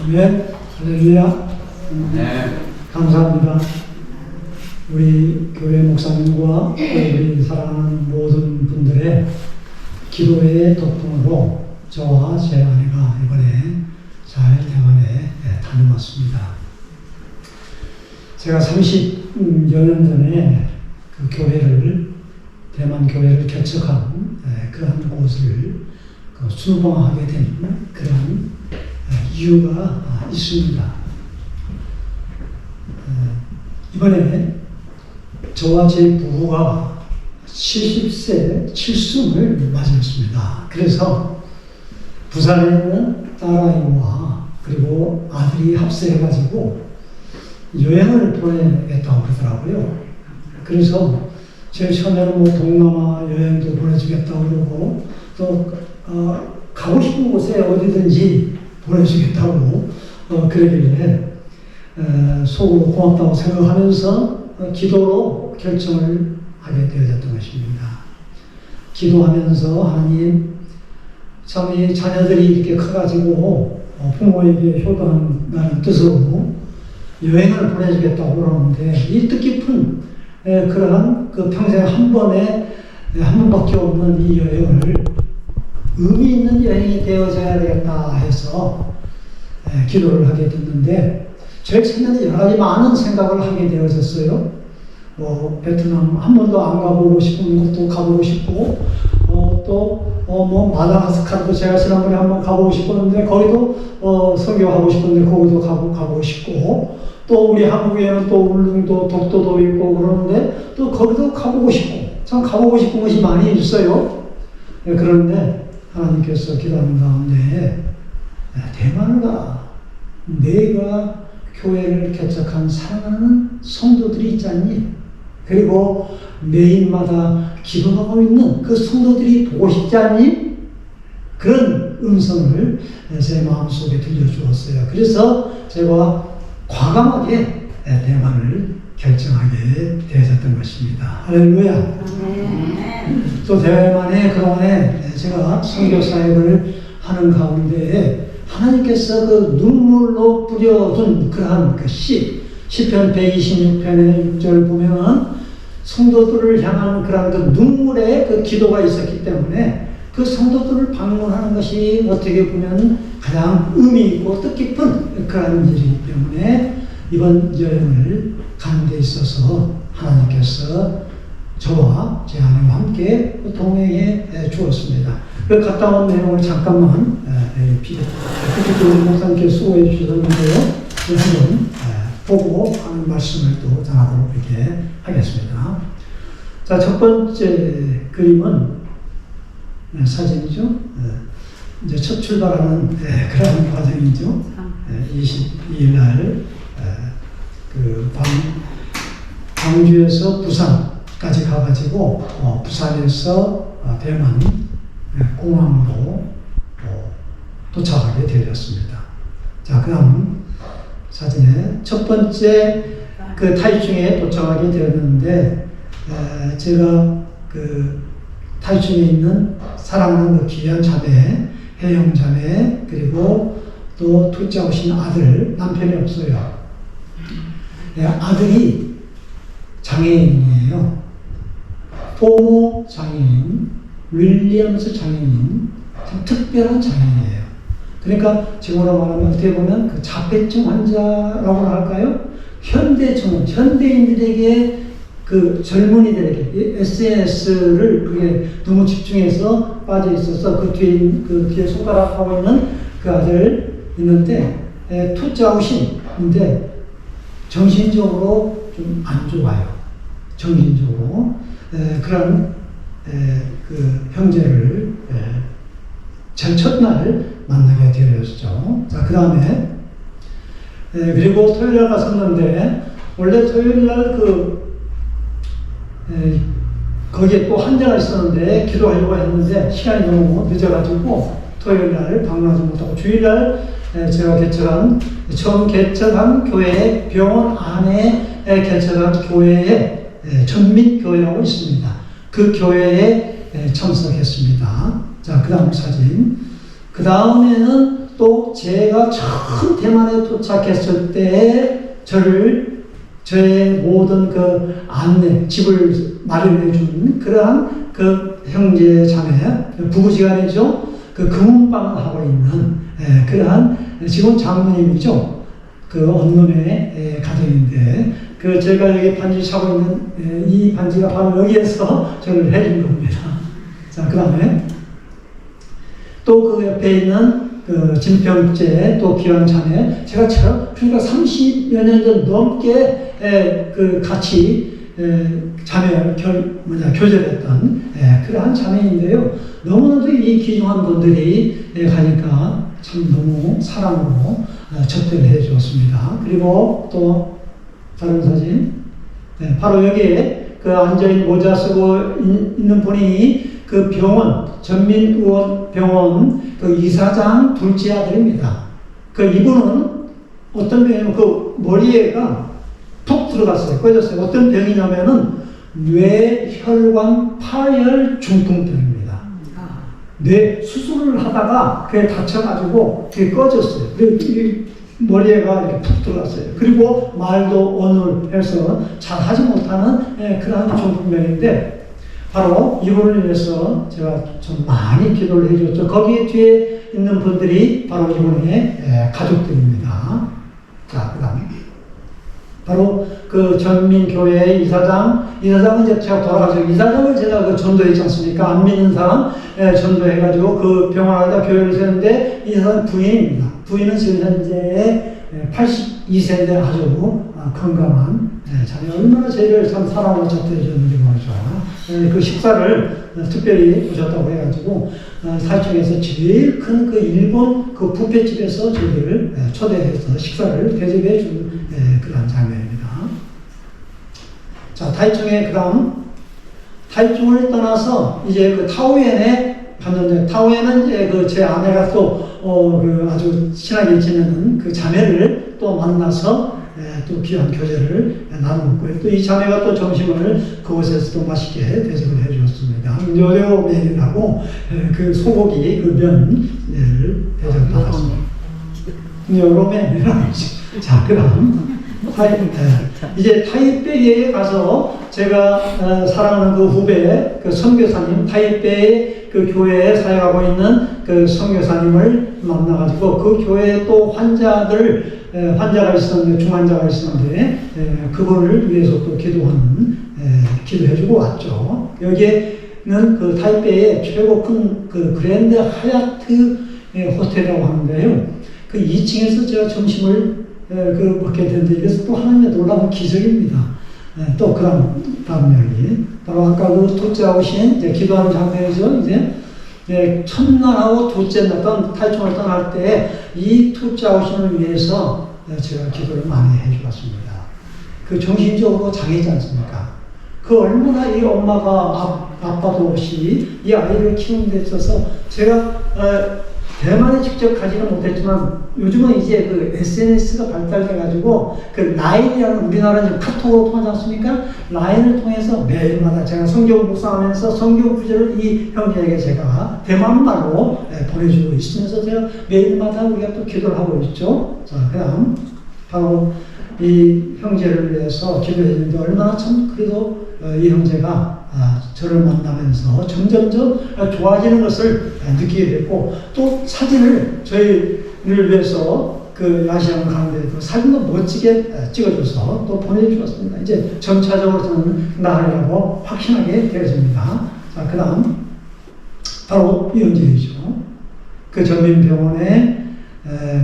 아멘. 할렐루야. 네. 감사합니다. 우리 교회 목사님과 우리 사랑하는 모든 분들의 기도의 덕분으로 저와 제 아내가 이번에 잘 대만에 다녀왔습니다. 제가 30여 년 전에 그 교회를, 대만 교회를 개척한 그런 곳을 순방하게 된 그런 이유가 있습니다. 이번에 저와 제 부부가 70세 칠순을 맞이했습니다. 그래서 부산에 있는 딸아이와 그리고 아들이 합세해가지고 여행을 보내겠다고 그러더라고요. 그래서 제일 처음에는 뭐 동남아 여행도 보내주겠다고 그러고 또 가고 싶은 곳에 어디든지 보내주겠다고 그러길래 속으로 고맙다고 생각하면서 기도로 결정을 하게 되어졌던 것입니다. 기도하면서 하나님, 참 이 자녀들이 이렇게 커가지고 부모에게 효도한다는 뜻으로 여행을 보내주겠다고 그러는데 이 뜻깊은 그러한 그 평생 한 번밖에 없는 이 여행을 의미 있는 여행이 되어져야 되겠다 해서 기도를 하게 됐는데 저희 생각에 여러 가지 많은 생각을 하게 되어졌어요. 뭐 베트남 한 번도 안 가보고 싶은 곳도 가보고 싶고 뭐 마다가스카르도 제가 지난번에 한번 가보고 싶었는데 거기도 선교하고 싶은데 거기도 가보고 싶고 또 우리 한국에는 또 울릉도 독도도 있고 그러는데 또 거기도 가보고 싶고 참 가보고 싶은 곳이 많이 있어요. 그런데 하나님께서 기도하는 가운데 대만을 가. 내가 교회를 개척한 사랑하는 성도들이 있지 않니? 그리고 매일마다 기도하고 있는 그 성도들이 보고 싶지 않니? 그런 음성을 제 마음속에 들려주었어요. 그래서 제가 과감하게 대만을 결정하게 되어졌던 것입니다. 할렐루야. 또 대만에 그동안에 제가 선교 사역을 하는 가운데 하나님께서 그 눈물로 뿌려둔 그러한 그 시편 126편의 6절 보면은 성도들을 향한 그러한 그 눈물의 그 기도가 있었기 때문에 그 성도들을 방문하는 것이 어떻게 보면 가장 의미 있고 뜻깊은 그런 일이기 때문에 이번 여행을 가는 데 있어서 하나님께서 저와 제 아내와 함께 동행해 주었습니다. 그 갔다 온 내용을 잠깐만 피디님 목사님께 수고해 주셨는데요. 한번 보고 하는 말씀을 또 전하도록 이렇게 하겠습니다. 자, 첫 번째 그림은 사진이죠. 이제 첫 출발하는 그런 과정이죠. 22일 날 그 광주에서 부산까지 가가지고 부산에서 대만 공항으로 도착하게 되었습니다. 자, 그다음 사진에 첫 번째 그 타이중에 도착하게 되었는데 제가 그 타이중에 있는 사랑하는 그 귀한 자매, 혜영 자매, 그리고 또 둘째 오신 아들, 남편이 없어요. 아들이 장애인이에요. 포모 장애인, 윌리엄스 장애인, 참 특별한 장애인이에요. 그러니까 지금으로 말하면 어떻게 보면 그 자폐증 환자라고 할까요? 현대인들에게 그 젊은이들에게 SNS를 그게 너무 집중해서 빠져 있어서 그 뒤에 손가락하고 있는 그 아들 있는데 투자우신인데 정신적으로 좀 안 좋아요. 정신적으로 그런 그 형제를 첫날 만나게 되었죠. 자, 그 다음에 그리고 토요일날 갔었는데 원래 토요일날 거기에 또 환자가 있었는데 기도하려고 했는데 시간이 너무 늦어가지고 토요일날 방문하지 못하고 주일날 제가 처음 개척한 교회 병원 안에 개척한 교회에 전민교회라고 있습니다. 그 교회에 참석했습니다. 자, 그 다음 사진. 그 다음에는 또 제가 처음 대만에 도착했을 때 저의 모든 그 안내, 집을 마련해 준 그러한 그 형제 자매, 부부지간이죠. 그 금은방을 하고 있는 그러한 지금 장모님이죠. 그 언론의 가정인데 그 제가 여기 반지 차고 있는 이 반지가 바로 여기에서 저를 해준 겁니다. 자, 그 다음에 또 그 옆에 있는 그 진평제 또 귀한 자매 제가 그러니까 30여 년 전 넘게 그 같이 자매 교제했던 그러한 자매인데요. 너무나도 이 귀중한 분들이 가니까 참 너무 사랑으로 접대를 해 주었습니다. 그리고 또 다른 사진 바로 여기에 그 앉아있는 모자 쓰고 있는 분이 그 병원 전민의원 병원 그 이사장 둘째 아들입니다. 그 이분은 어떤 병이냐면 그 머리에가 톡 들어갔어요. 꺼졌어요. 어떤 병이냐면은 뇌혈관 파열 중풍병입니다. 뇌 수술을 하다가 그게 다쳐가지고 그게 꺼졌어요. 머리에가 이렇게 푹 들어갔어요. 그리고 말도 어눌해서 잘 하지 못하는 그러한 중풍병인데 바로 이분을 위해서 제가 좀 많이 기도를 해줬죠. 거기 뒤에 있는 분들이 바로 이분의 가족들입니다. 자, 그 다음에 바로 그 전민교회 이사장은 이제 제가 돌아가서 이사장을 제가 그 전도했지 않습니까? 안 믿는 사람 전도해가지고 그 병원에다 교회를 세웠는데 이 사람 부인입니다. 부인은 지금 현재 82세인데 아주 건강한 자녀 얼마나 저희를 참 사랑으로 접대해줬는지 모르죠. 그 식사를 특별히 오셨다고 해가지고 사중에서 제일 큰 그 일본 그 뷔페집에서 저희를 초대해서 식사를 대접해 준 그런 장면입니다. 자, 타이중에 그 다음 타이중을 떠나서 이제 그 타오엔에 갔는데 타오엔은 이제 그 제 아내가 또 그 아주 친하게 지내는 그 자매를 또 만나서 또 귀한 교제를 나누었고요. 또 이 자매가 또 점심을 그곳에서 또 맛있게 대접을 해주었습니다. 요요면이라고 그 소고기 그 면을 대접받았습니다. 요요면이라고. 자, 그다음 이제 타이베이에 가서 제가 사랑하는 그 후배 그 선교사님 타이베이 그 교회에 사역하고 있는 그 선교사님을 만나가지고 그 교회에 또 환자가 있었는데 중환자가 있었는데 그분을 위해서 또 기도해주고 왔죠. 여기에는 그 타이베이의 최고 큰 그 그랜드 하얏트 호텔이라고 하는데요. 그 2층에서 제가 점심을 먹게 되는데 이것은 또 하나님의 놀라운 기적입니다. 또 다음 이야기. 바로 아까 그 둘째 아우신 이제 기도하는 장면이죠. 이제 첫날하고 둘째 날 타이중을 떠날 때 이 둘째 아우신을 위해서 제가 기도를 많이 해주었습니다. 그 정신적으로 장애지 않습니까? 그 얼마나 이 엄마가 아빠도 없이 이 아이를 키우는 데 있어서 제가 대만에 직접 가지는 못했지만 요즘은 이제 그 SNS가 발달돼가지고 그 라인이라는 우리나라는 지금 카톡으로 통하지 않습니까? 라인을 통해서 매일마다 제가 성경 묵상하면서 성경 구절을 이 형제에게 제가 대만말로 보내주고 있으면서 제가 매일마다 우리가 또 기도를 하고 있죠. 자, 그 다음 바로 이 형제를 위해서 기도했는데 얼마나 참 그래도 이 형제가 저를 만나면서 점점점 좋아지는 것을 느끼게 됐고 또 사진을 저희를 위해서 그 야시장 가운데도 사진도 멋지게 찍어줘서 또 보내주었습니다. 이제 점차적으로 저는 나으려고 확신하게 되어집니다. 자, 그 다음 바로 이 형제이죠. 그 전민병원의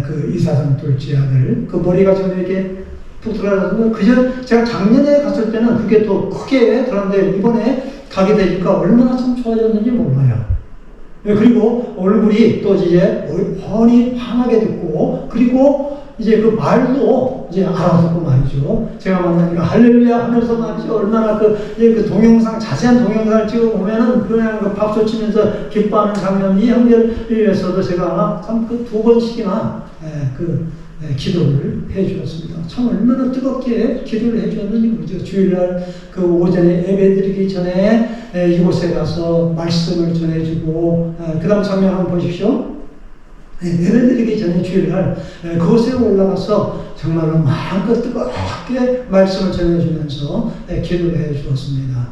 그 이사장 둘째 아들 그 머리가 좀 이렇게 푹 들어가서 그저 제가 작년에 갔을 때는 그게 또 크게 들었는데 이번에 가게 되니까 얼마나 참 좋아졌는지 몰라요. 그리고 얼굴이 또 이제 훤히 환하게 됐고 그리고 이제 그 말도 이제 알아듣고 말이죠. 제가 만나니까 할렐루야 하면서 말이죠. 얼마나 그 동영상 자세한 동영상을 찍어보면은 그냥 그 박수 치면서 기뻐하는 장면 이 형제를 위해서도 제가 참 그 두 번씩이나 기도를 해 주었습니다. 참 얼마나 뜨겁게 기도를 해 주었는지 모르죠. 주일날 그 오전에 예배드리기 전에 이곳에 가서 말씀을 전해주고, 그 다음 장면 한번 보십시오. 예배드리기 전에 주일날 그곳에 올라가서 정말로 마음껏 뜨겁게 말씀을 전해주면서 기도를 해 주었습니다.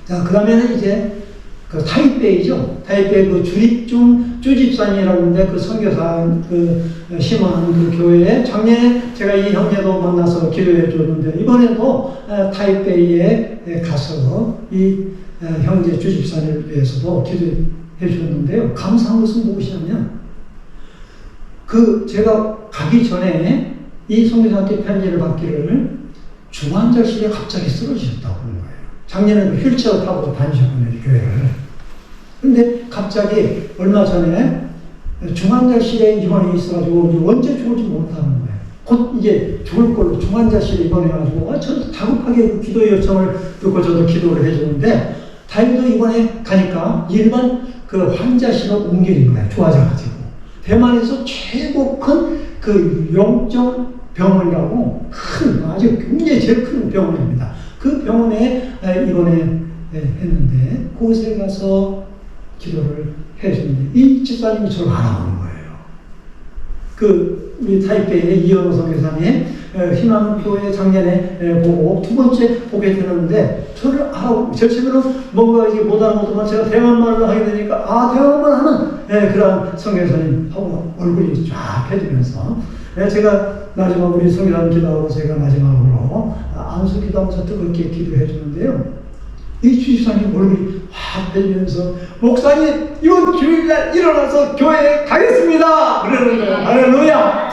자, 그 다음에는 이제 그 타이베이죠. 타이베이 그 주립중 쭈집산이라고 하는데 그 선교사 그 심한 그 교회에 작년에 제가 이 형제도 만나서 기도해 줬는데 이번에도 타이베이에 가서 이 형제 주집산을 위해서도 기도해 줬는데요. 감사한 것은 무엇이냐면 그 제가 가기 전에 이 선교사한테 편지를 받기를 중환자실에 갑자기 쓰러지셨다고 하는 거예요. 작년에 그 휠체어 타고 다니셨거든요, 교회를. 근데 갑자기 얼마 전에 중환자실에 입원해 있어가지고 언제 죽을지 못하는 거예요. 곧 이제 죽을 걸로 중환자실에 입원해가지고 저는 다급하게 그 기도 요청을 듣고 저도 기도를 해주는데 다행히도 이번에 가니까 일반 그 환자실로 옮기는 거예요. 좋아져가지고. 대만에서 최고 큰 그 영정 병원이라고 큰 아주 굉장히 제일 큰 병원입니다. 그 병원에 입원해 했는데 그곳에 가서 기도를 해주는데 이 집사님이 저를 알아보는 거예요. 우리 타이베이의 이현호 선교사님 희망교회 작년에 보고 두 번째 보게 되는데 저를 알아보고 저 친구는 뭔가 이게 못 알아보지만 제가 대만말을 하게 되니까 대만말 하는 그런 선교사님 하고 얼굴이 쫙 펴지면서 제가 마지막 우리 선교사님 기도하고 제가 마지막으로 안수 기도하면서 뜨겁게 기도해 주는데요. 이 주집사님 얼굴이 확 펴지면서 목사님 이번 주일날 일어나서 교회에 가겠습니다 그러는 거예요. 할렐루야.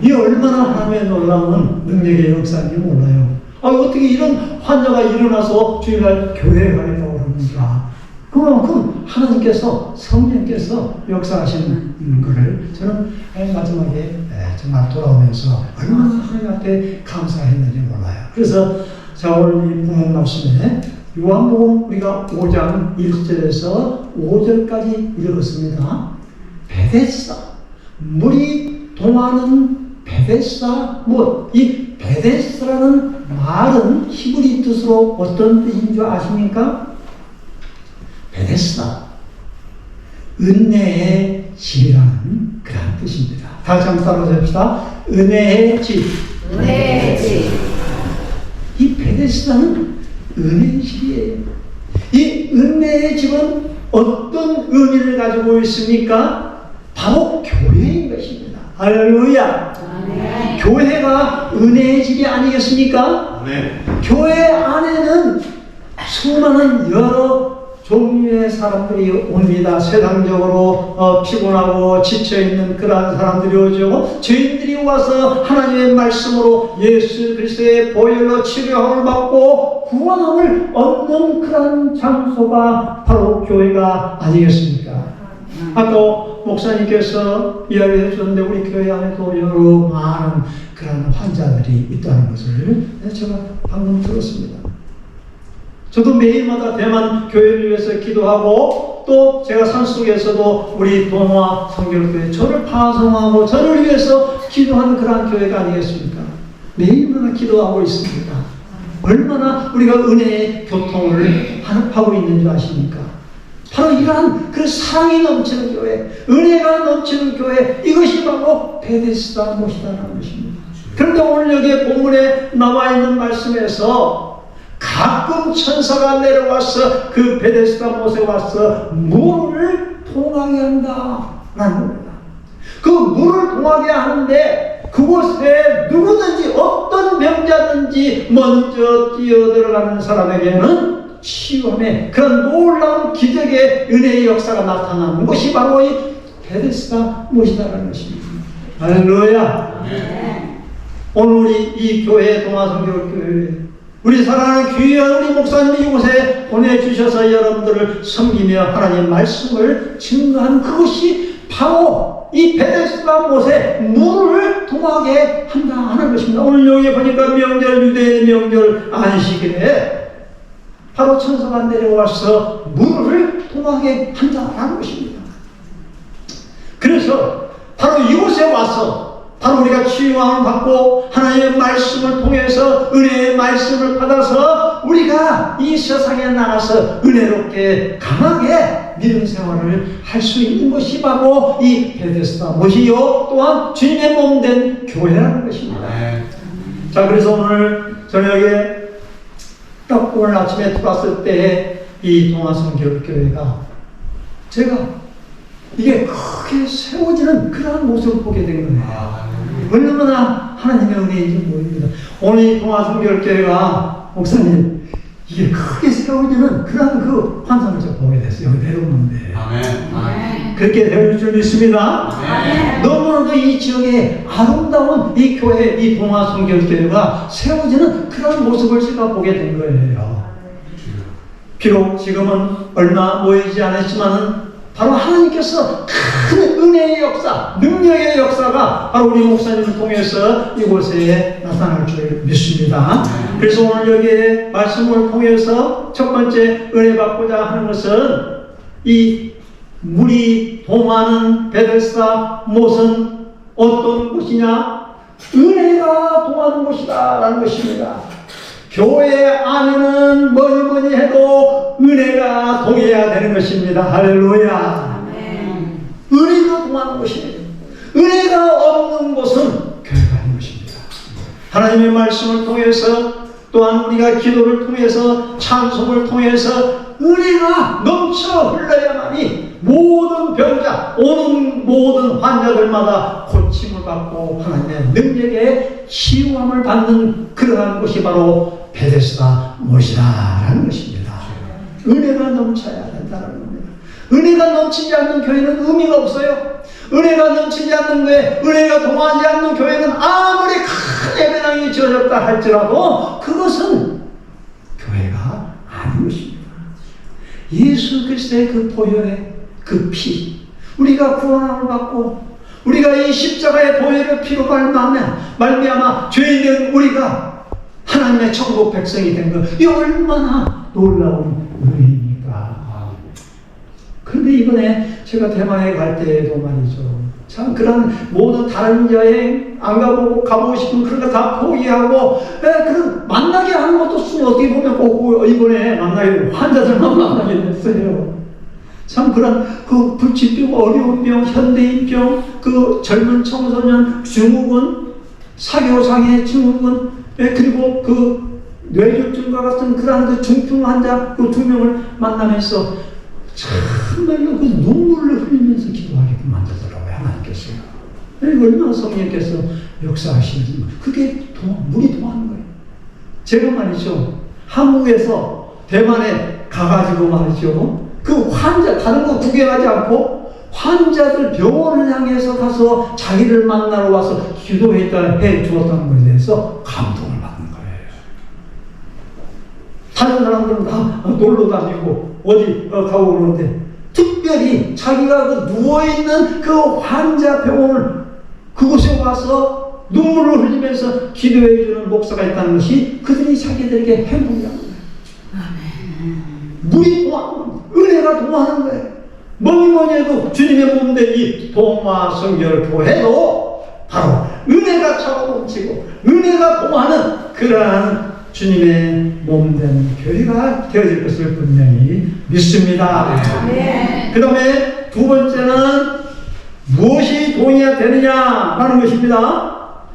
이 얼마나 하나님의 놀라운 능력의 역사인지 몰라요. 어떻게 이런 환자가 일어나서 주일날 교회에 가겠다고 그러는가. 그만큼 하나님께서 성령께서 역사하시는 것을 저는 마지막에 정말 돌아오면서 얼마나 하나님 앞에 감사했는지 몰라요. 그래서 자 오늘 이 본문 말씀에 요한복음 우리가 5장 1절에서 5절까지 읽었습니다. 베데스다 물이 동하는 베데스다 이 베데스다라는 말은 히브리 뜻으로 어떤 뜻인 줄 아십니까? 베데스다 은혜의 집이라는 그런 뜻입니다. 다시 한번 따라서 합시다. 은혜의 집. 은혜의 집. 이 베데스다는 은혜의 집이에요. 이 은혜의 집은 어떤 의미를 가지고 있습니까? 바로 교회인 것입니다. 할렐루야. 아멘. 교회가 은혜의 집이 아니겠습니까? 네. 교회 안에는 수많은 여러 종류의 사람들이 옵니다. 세상적으로 피곤하고 지쳐있는 그러한 사람들이 오죠. 죄인들이 와서 하나님의 말씀으로 예수 그리스도의 보혈로 치료함을 받고 구원함을 얻는 그런 장소가 바로 교회가 아니겠습니까? 아까 목사님께서 이야기해 주셨는데 우리 교회 안에도 여러 많은 그런 환자들이 있다는 것을 제가 방금 들었습니다. 저도 매일마다 대만 교회를 위해서 기도하고 또 제가 산속에서도 우리 동화 성결교회 저를 파송하고 저를 위해서 기도하는 그러한 교회가 아니겠습니까? 매일마다 기도하고 있습니다. 얼마나 우리가 은혜의 교통을 하고 있는 줄 아십니까? 바로 이러한 그 사랑이 넘치는 교회, 은혜가 넘치는 교회, 이것이 바로 베데스다 못이다라는 것입니다. 그런데 오늘 여기 본문에 나와 있는 말씀에서 가끔 천사가 내려와서 그 베데스다 못에 와서 물을 통하게 한다라는 겁니다. 그 물을 통하게 하는데 그곳에 누구든지 어떤 병자든지 먼저 뛰어들어가는 사람에게는 치유함의 그런 놀라운 기적의 은혜의 역사가 나타나는 것이 바로 이 베데스다 못이다라는 것입니다. 할렐루야. 오늘 우리 이 교회 동화성결교회 우리 사랑하는 귀한 우리 목사님이 이곳에 보내주셔서 여러분들을 섬기며 하나님의 말씀을 증거한 그것이 바로 이 베데스다 못에 물을 통하게 한다 하는 것입니다. 오늘 여기 보니까 명절 유대의 명절 안식일에 바로 천사가 내려와서 물을 통하게 한다라는 것입니다. 그래서 바로 이곳에 와서 바로 우리가 치유함을 받고 하나님의 말씀을 통해서 은혜의 말씀을 받아서 우리가 이 세상에 나가서 은혜롭게 강하게 믿음 생활을 할 수 있는 것이 바로 이 베데스다 못이요 또한 주님의 몸된 교회라는 것입니다. 자, 그래서 오늘 저녁에 딱 오늘 아침에 들어왔을 때 이 동아성결교회가 제가 이게 크게 세워지는 그러한 모습을 보게 된 거예요. 얼마나 하나님의 은혜인지 모릅니다. 오늘 이 동아성결교회가 목사님 이게 크게 세워지는 그러한 그 환상을 제가 보게 됐어요. 여기 내려오는데 그렇게 될 줄 믿습니다. 너무나도 이 지역에 아름다운 이 교회, 이 동아성결교회가 세워지는 그런 모습을 제가 보게 된 거예요. 비록 지금은 얼마 모이지 않았지만은 바로 하나님께서 큰 은혜의 역사, 능력의 역사가 바로 우리 목사님을 통해서 이곳에 나타날 줄 믿습니다. 그래서 오늘 여기에 말씀을 통해서 첫 번째 은혜 받고자 하는 것은 이 물이 동하는 베데스다 못은 어떤 곳이냐? 은혜가 동하는 곳이다 라는 것입니다. 교회 안에는 뭐니 해도 은혜가 동해야 되는 것입니다. 할렐루야. 은혜가 동하는 곳이에요. 은혜가 없는 곳은 교회가 아닌 것입니다. 하나님의 말씀을 통해서 또한 우리가 기도를 통해서 찬송을 통해서 은혜가 넘쳐 흘러야만이 모든 병자, 오는 모든 환자들마다 고침을 받고 하나님의 능력에 치유함을 받는 그러한 곳이 바로 베데스다 못이라는 것입니다. 은혜가 넘쳐야 된다는 겁니다. 은혜가 넘치지 않는 교회는 의미가 없어요. 은혜가 넘치지 않는 교회, 은혜가 동하지 않는 교회는 아무리 큰 예배당이 지어졌다 할지라도 그것은 교회가 아닌 것입니다. 예수 그리스도의 그 보혈의 그 피, 우리가 구원함을 받고 우리가 이 십자가의 보혈의 피로 말미암아 죄인된 우리가 하나님의 천국 백성이 된 것, 이 얼마나 놀라운 은혜입니까? 그런데 이번에 제가 대만에 갈 때도 말이죠. 참 그런 모든 다른 여행 안 가보고 싶은 그런 거 다 포기하고 그런 만나게 하는 것도 어떻게 보면 꼭 이번에 만나게 환자들만 만나게 됐어요. 참 그런 그 불치병, 어려운 병, 현대인병, 그 젊은 청소년 증후군, 사교장애 증후군, 그리고 그 뇌졸중과 같은 그런 그 중증 환자 그 2명을 만나면서 정말로 그 눈물을 흘리면서 기도하게끔 만들더라고요. 하나님께서요. 얼마나 성령께서 역사하시는지. 그게 물이 통하는 거예요. 제가 말이죠. 한국에서 대만에 가가지고 말이죠. 그 환자, 다른 거 구경하지 않고 환자들 병원을 향해서 가서 자기를 만나러 와서 기도했다 해 주었다는 것에 대해서 감동을 받는 거예요. 다른 사람들은 다 놀러 다니고 어디 가고 그러는데 특별히 자기가 그 누워있는 그 환자 병원을 그곳에 와서 눈물을 흘리면서 기도해주는 목사가 있다는 것이 그들이 자기들에게 행복이라는 거예요. 물이 동하는 은혜가 동하는 거예요. 뭐니 해도 주님의 몸된 이 동화성결교회도 바로 은혜가 차고 넘치고 은혜가 동하는 그러한 주님의 몸된 교회가 되어질 것을 분명히 믿습니다. 그 다음에 두 번째는 무엇이 동의해야 되느냐라는 것입니다.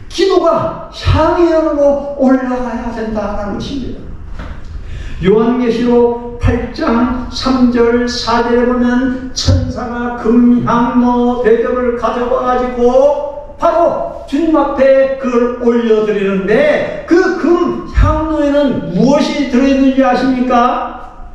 기도가 향연으로 올라가야 된다는 것입니다. 요한계시록 8장 3절 4절에 보면 천사가 금향로 대접을 가져와가지고 바로 주님 앞에 그걸 올려드리는데 그 금향로에는 무엇이 들어있는지 아십니까?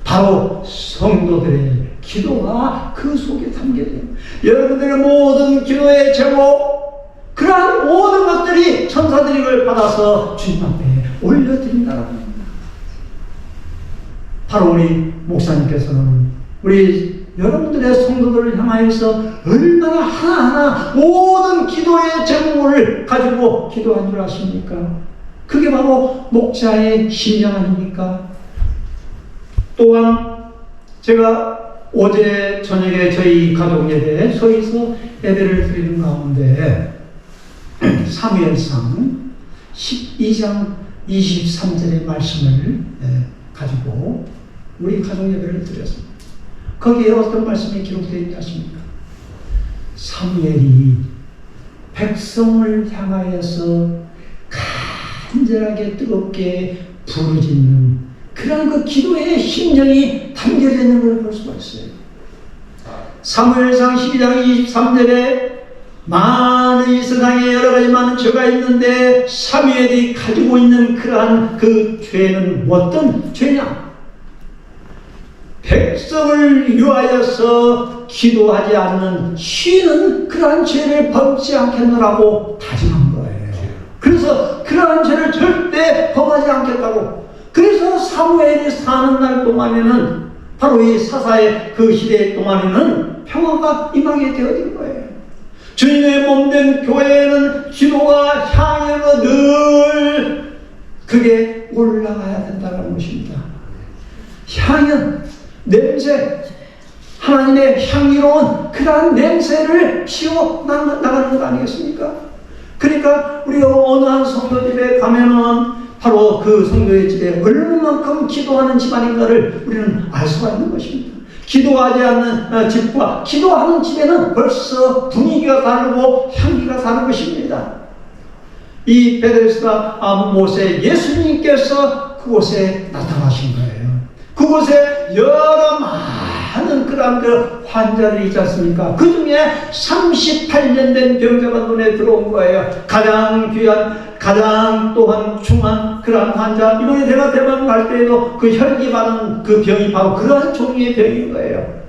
바로 성도들의 기도가 그 속에 담겨있어요. 여러분들의 모든 기도의 제목, 그러한 모든 것들이 천사들이 그걸 받아서 주님 앞에 올려드린다고 합니다. 바로 우리 목사님께서는 우리 여러분들의 성도들을 향하여서 얼마나 하나하나 모든 기도의 제목을 가지고 기도한 줄 아십니까? 그게 바로 목자의 심령 아닙니까? 또한 제가 어제 저녁에 저희 가족 예배 서에서 예배를 드리는 가운데 사무엘상 12장 23절의 말씀을 가지고 우리 가족 예배를 드렸습니다. 거기에 어떤 말씀이 기록되어 있지 않습니까? 사무엘이 백성을 향하여서 간절하게 뜨겁게 부르짖는 그런 그 기도의 심정이 담겨져 있는 걸 볼 수가 있어요. 사무엘상 12장 23절에 많은 이 세상에 여러 가지 많은 죄가 있는데 사무엘이 가지고 있는 그러한 그 죄는 어떤 죄냐? 백성을 위하여서 기도하지 않는 쉬는 그러한 죄를 범치 않겠노라고 다짐한 거예요. 그래서 그러한 죄를 절대 범하지 않겠다고. 그래서 사무엘이 사는 날 동안에는 바로 이 사사의 그 시대 동안에는 평화가 임하게 되어진 거예요. 주님의 몸된 교회에는 기도가 향해로 늘 그게 올라가야 된다는 것입니다. 향연, 냄새, 하나님의 향기로운 그러한 냄새를 피워 나가는 것 아니겠습니까? 그러니까 우리가 어느 한 성도집에 가면은 바로 그 성도의 집에 얼마만큼 기도하는 집안인가를 우리는 알 수가 있는 것입니다. 기도하지 않는 집과 기도하는 집에는 벌써 분위기가 다르고 향기가 다른 것입니다. 이 베데스다 못에 예수님께서 그곳에 나타나신 거예요. 그곳에 여러 많은 그런 그 환자들이 있지 않습니까? 그 중에 38년 된 병자가 눈에 들어온 거예요. 가장 귀한, 가장 또한 중한 그런 환자. 이번에 제가 대만 갈 때에도 그 혈기 많은 그 병이 바로 그러한 종류의 병인 거예요.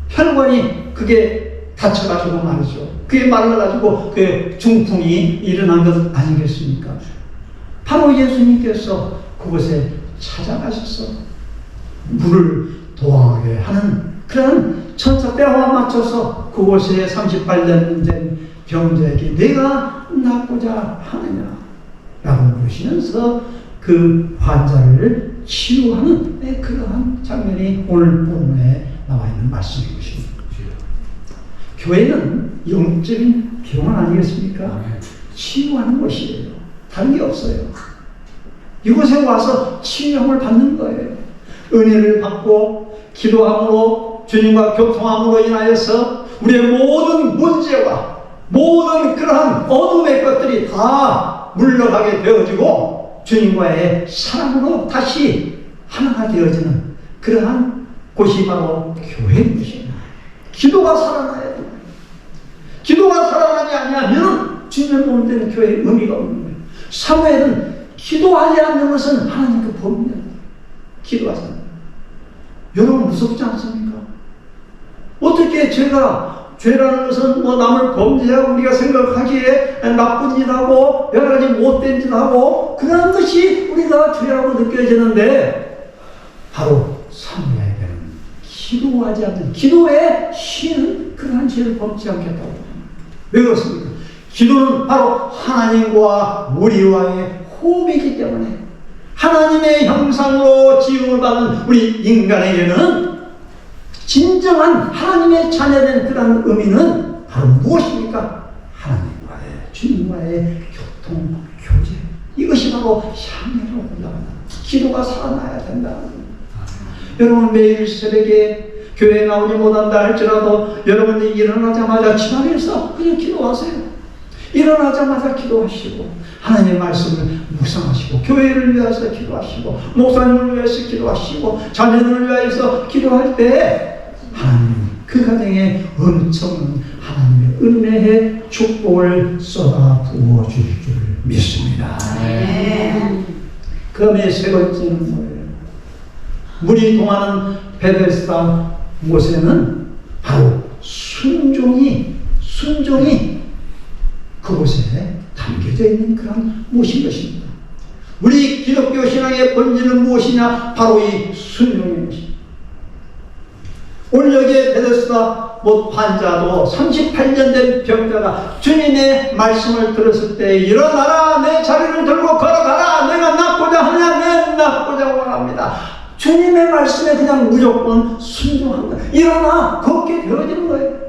혈관이 그게 다쳐가지고 말이죠. 그게 말라가지고 그 중풍이 일어난 것 아니겠습니까? 바로 예수님께서 그곳에 찾아가셔서 물을 도하게 하는 그런 천사 때와 맞춰서 그곳에 38년 된 병자에게 내가 낫고자 하느냐 라고 물으시면서 그 환자를 치유하는 그러한 장면이 오늘 본문에 나와 있는 말씀인 것입니다. 교회는 영적인 병원 아니겠습니까? 치유하는 것이에요. 다른 게 없어요. 이곳에 와서 치유함을 받는 거예요. 은혜를 받고 기도함으로 주님과 교통함으로 인하여서 우리의 모든 문제와 모든 그러한 어둠의 것들이 다 물러가게 되어지고 주님과의 사랑으로 다시 하나가 되어지는 그러한 곳이 바로 교회인 것입니다. 기도가 살아나야 돼요. 기도가 살아나지 않으면 주님의 몸 된 교회의 의미가 없는 거예요. 사무엘은 기도하지 않는 것은 하나님 그 법입니다. 기도하잖아요. 여러분 무섭지 않습니까? 어떻게 죄라는 것은 뭐 남을 범죄하고 우리가 생각하기에 나쁜 일하고 여러 가지 못된 짓하고 그런 것이 우리가 죄라고 느껴지는데 바로 사무엘에게는 기도하지 않는 기도에 쉬는 그러한 죄를 범치 않겠다고 합니다. 왜 그렇습니까? 기도는 바로 하나님과 우리와의 호흡이기 때문에 하나님의 형상으로 지음을 받은 우리 인간에게는 진정한 하나님의 자녀된 그런 의미는 바로 무엇입니까? 하나님과의 주님과의 교통, 교제 이것이 바로 향해로 올라가는 기도가 살아나야 된다는 겁니다. 여러분 매일 새벽에 교회에 나오지 못한다 할지라도 여러분이 일어나자마자 집안에서 그냥 기도하세요. 일어나자마자 기도하시고 하나님의 말씀을 묵상하시고 교회를 위해서 기도하시고 목사님을 위해서 기도하시고 자녀들을 위해서 기도할 때 하나님 그 가정에 엄청난 하나님의 은혜의 축복을 쏟아 부어 주실 줄 믿습니다. 그 다음에 세 번째는 뭐예요? 물이 동하는 베데스다 못에는 바로 순종이 그곳에 담겨져 있는 그런 무엇인 것입니다. 우리 기독교 신앙의 본질은 무엇이냐? 바로 이 순종인 것입니다. 오늘 여기에 베데스다 못 환자도 38년 된 병자가 주님의 말씀을 들었을 때 일어나라 내 자리를 들고 걸어가라 내가 낫고자 하느냐 내 낫고자 원합니다. 주님의 말씀에 그냥 무조건 순종한다. 일어나 걷게 되어지는 거예요.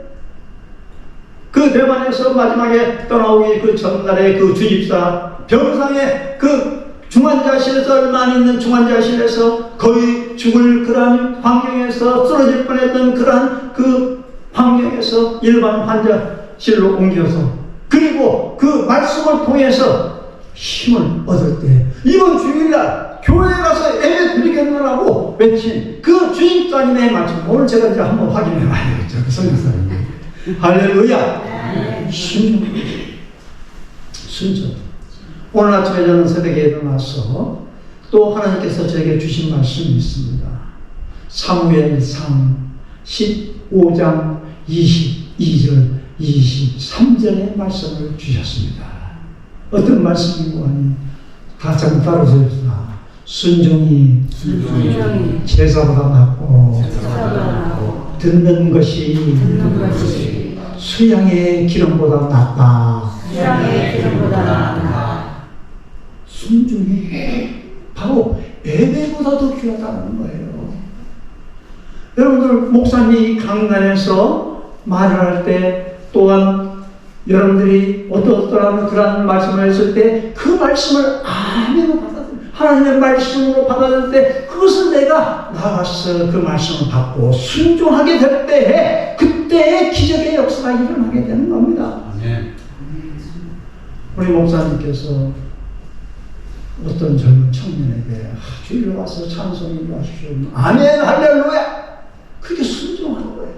그 대만에서 마지막에 떠나오기 그 전날에 그 주집사 병상에 그 중환자실에서 얼마 안 있는 중환자실에서 거의 죽을 그러한 환경에서 쓰러질 뻔했던 그러한 그 환경에서 일반 환자실로 옮겨서 그리고 그 말씀을 통해서 힘을 얻을 때 이번 주일날 교회에 가서 예배 드리겠노라고 외친 그 주임사님의 말씀 오늘 제가 이제 한번 확인해 봐야겠죠. 그 성경사님 할렐루야. 순종. 오늘 아침에 저는 새벽에 일어나서 또 하나님께서 저에게 주신 말씀이 있습니다. 사무엘상 15장 22절 23절의 말씀을 주셨습니다. 어떤 말씀이고 하니 다시 한번 따라주십시다. 순종이 제사보다 낫고 듣는 것이 수양의 기름보다 낫다. 순종이 바로 예배보다도 귀하다는 거예요. 여러분들 목사님이 강단에서 말을 할 때 또한 여러분들이 어떠한 그런 말씀을 했을 때 그 말씀을 아멘으로 받아들여 하나님의 말씀으로 받아들일 때 그것을 내가 나가서 그 말씀을 받고 순종하게 될 때에 그때의 기적의 역사가 일어나게 되는 겁니다. 우리 목사님께서 어떤 젊은 청년에게 주일에 와서 찬송을 하십시오. 아멘 할렐루야. 그게 순종하는 거예요.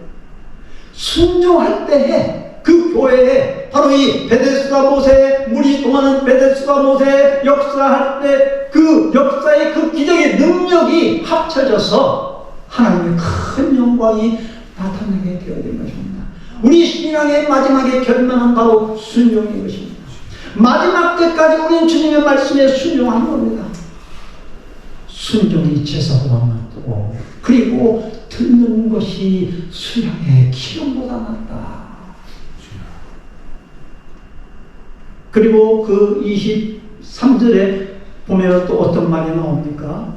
순종할 때에 그 교회에 바로 이 베데스다 못에 물이 통하는 베데스다 못에 역사할 때 그 역사의 그 기적의 능력이 합쳐져서 하나님의 큰 영광이 나타나게 되어진 것입니다. 우리 신앙의 마지막에 결론은 바로 순종인 것입니다. 마지막 때까지 우리는 주님의 말씀에 순종하는 겁니다. 순종이 제사보다 낫고 그리고 듣는 것이 수양의 기름보다 낫다. 그리고 그 23절에 보면 또 어떤 말이 나옵니까?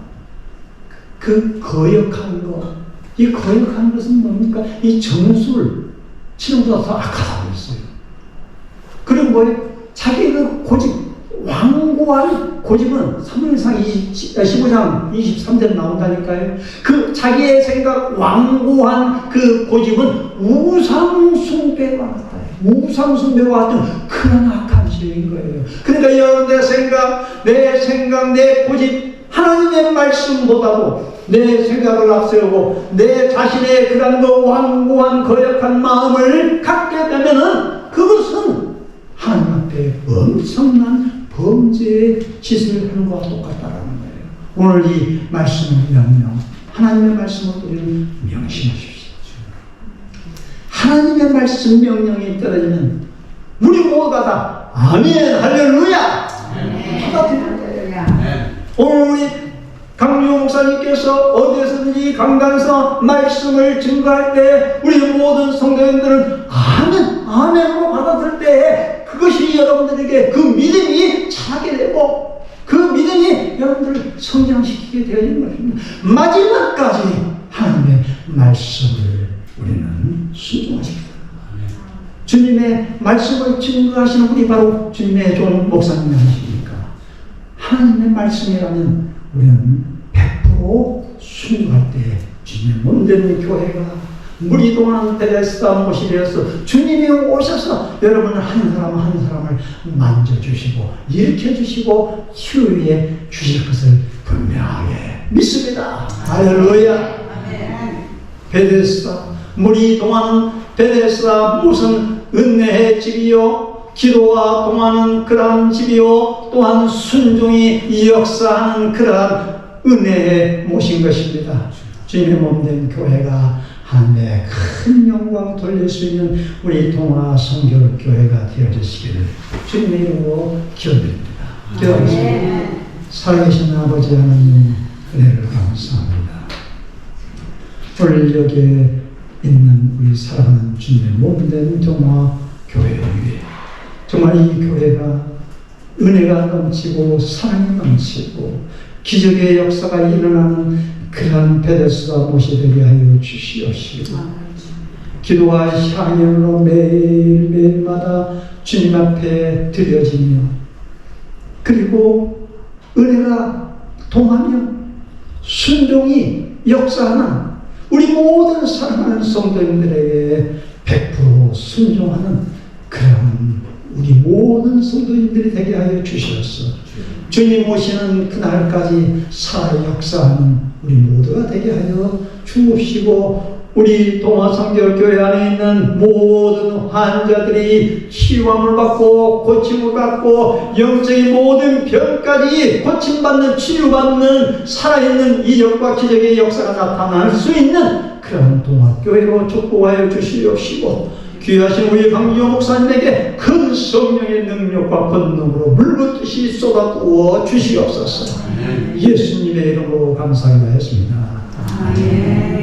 그 거역한 것. 이 거역한 것은 뭡니까? 이 정술 치는보다 더 악하다고 했어요. 그리고 뭐예요? 자기 그 고집, 완고한 고집은 사무엘상 15장 23절에 나온다니까요. 그 자기의 생각, 완고한 그 고집은 우상숭배와 같다. 우상숭배와 같은 그런 악한 죄인 거예요. 그러니까 여러분의 생각, 내 고집, 하나님의 말씀보다도 내 생각을 앞세우고 내 자신의 그런 거 완고한 거역한 마음을 갖게 되면은 그것은 하나님 앞에 엄청난 범죄의 짓을 하는 것과 똑같다라는 거예요. 오늘 이 말씀의 명령, 하나님의 말씀을 우리는 명심하십시오. 하나님의 말씀 명령이 떨어지면 우리 모두가 다 아멘 할렐루야 받아들이는 거예요. 오늘 우리 강유 목사님께서 어디에서든지 강단에서 말씀을 증거할 때 우리 모든 성도님들은 아멘으로 받아들일 때 그것이 여러분들에게 그 믿음이 자라게 되고 그 믿음이 여러분들을 성장시키게 되는 것입니다. 마지막까지 하나님의 말씀을 우리는 순종하십니다. 주님의 말씀을 증거하시는 분이 바로 주님의 좋은 목사님이 아니십니까? 하나님의 말씀이라면 우리는 100% 순종할 때 주님의 몸된 교회가 물이 동하는 베데스다 못이 되어서 주님이 오셔서 여러분을 한 사람을 만져주시고 일으켜주시고 치유해 주실 것을 분명하게 믿습니다. 할렐루야. 베데스다 물이 동하는 베데스다 무슨 은혜의 집이요 기도와 동하는 그러한 집이요 또한 순종이 역사하는 그러한 은혜의 못인 것입니다. 주님의 몸된 교회가 하나님의 큰 영광 돌릴 수 있는 우리 동화 성결교회가 되어주시기를 주님의 이름으로 기도드립니다. 기도하겠습니다. 살아계신 아버지 하나님 은혜를 감사합니다. 오늘 여기에 있는 우리 사랑하는 주님의 몸된 동화 교회 위에 정말 이 교회가 은혜가 넘치고 사랑이 넘치고 기적의 역사가 일어나는 그런 베데스다 못이 되게 하여 주시옵시고 기도와 향연으로 매일매일마다 주님 앞에 드려지며 그리고 은혜가 동하며 순종이 역사하는 우리 모든 사랑하는 성도님들에게 100% 순종하는 그런 우리 모든 성도님들이 되게 하여 주시옵소서. 주님 오시는 그날까지 살아 역사하는 우리 모두가 되게 하여 주옵시고 우리 동화성결교회 안에 있는 모든 환자들이 치유함을 받고 고침을 받고 영적인 모든 병까지 고침받는 치유받는 살아있는 이적과 기적의 역사가 나타날 수 있는 그런 동화교회로 축복하여 주시옵시고 귀하신 우리 강기호 목사님에게 큰 성령의 능력과 권능으로 물붓듯이 쏟아부어 주시옵소서. 예수님의 이름으로 감사하였습니다. 아멘.